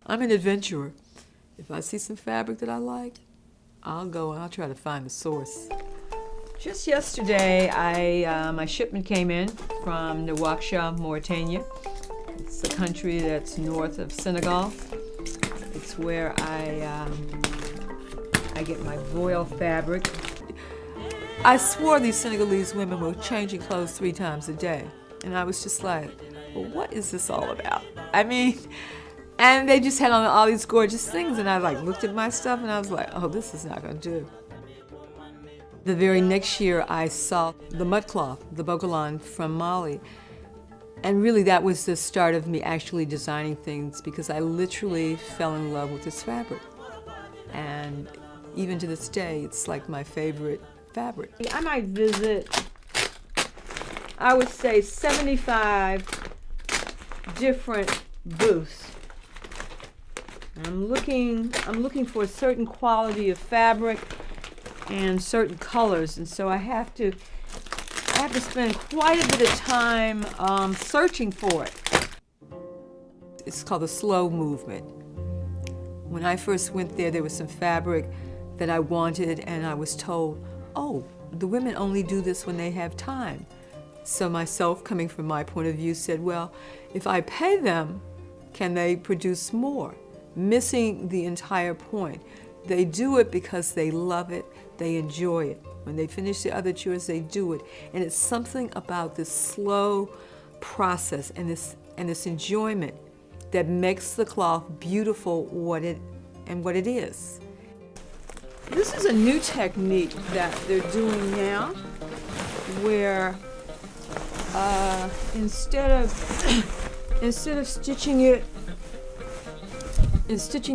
I'm an adventurer. If I see some fabric that I like, I'll go and I'll try to find the source. Just yesterday, my shipment came in from Nouakchott, Mauritania. It's a country that's north of Senegal. It's where I get my voile fabric. I swore these Senegalese women were changing clothes 3 times a day. And I was just like, well, what is this all about? I mean, and they just had on all these gorgeous things, and I looked at my stuff and I was like, oh, this is not gonna do. The very next year I saw the mud cloth, the bogolan from Mali. And really that was the start of me actually designing things, because I literally fell in love with this fabric. And even to this day, it's like my favorite fabric. I might visit, I would say 75 different booths. I'm looking for a certain quality of fabric and certain colors, and so I have to spend quite a bit of time searching for it. It's called the slow movement. When I first went there was some fabric that I wanted, and I was told, oh, the women only do this when they have time. So myself, coming from my point of view, said, well, if I pay them, can they produce more? Missing the entire point. They do it because they love it, they enjoy it. When they finish the other chores, they do it. And it's something about this slow process and this enjoyment that makes the cloth beautiful what it is. This is a new technique that they're doing now, where instead of stitching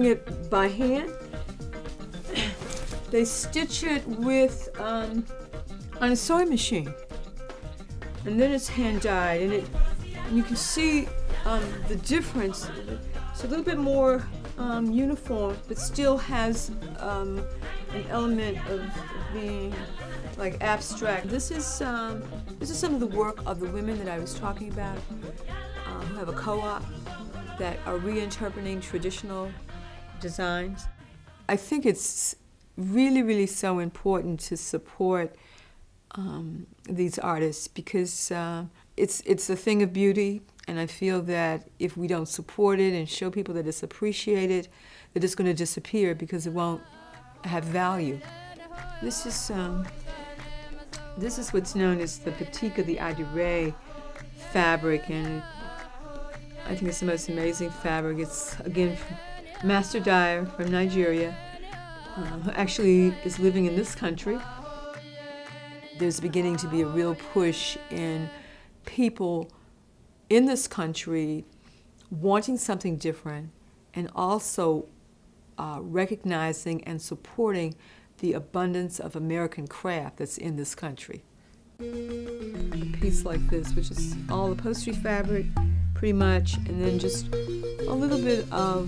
it by hand, they stitch it with on a sewing machine, and then it's hand dyed, and you can see the difference. It's a little bit more uniform, but still has an element of being like abstract. This is some of the work of the women that I was talking about, who have a co-op that are reinterpreting traditional designs. I think it's really, really so important to support these artists, because it's a thing of beauty, and I feel that if we don't support it and show people that it's appreciated, that it's going to disappear because it won't have value. This is what's known as the batik of the Adire fabric, and I think it's the most amazing fabric. It's, again, master dyer from Nigeria, who actually is living in this country. There's beginning to be a real push in people in this country wanting something different, and also recognizing and supporting the abundance of American craft that's in this country. A piece like this, which is all upholstery fabric, pretty much, and then just a little bit of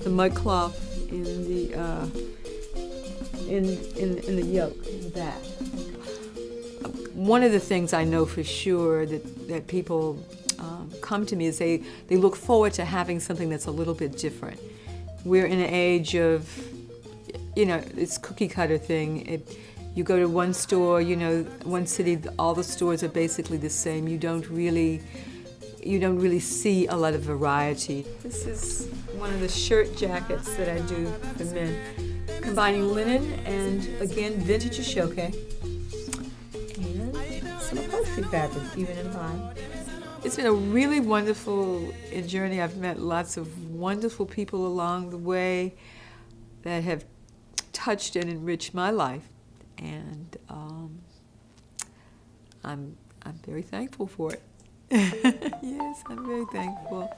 the mud cloth in the yoke, that. One of the things I know for sure that people come to me is they look forward to having something that's a little bit different. We're in an age of, this cookie cutter thing. You go to one store, one city, all the stores are basically the same. You don't really see a lot of variety. This is one of the shirt jackets that I do for men, combining linen and, again, vintage ashoke, and some upholstery fabric, even in pine. It's been a really wonderful journey. I've met lots of wonderful people along the way that have touched and enriched my life, and I'm very thankful for it. Yes, I'm very thankful.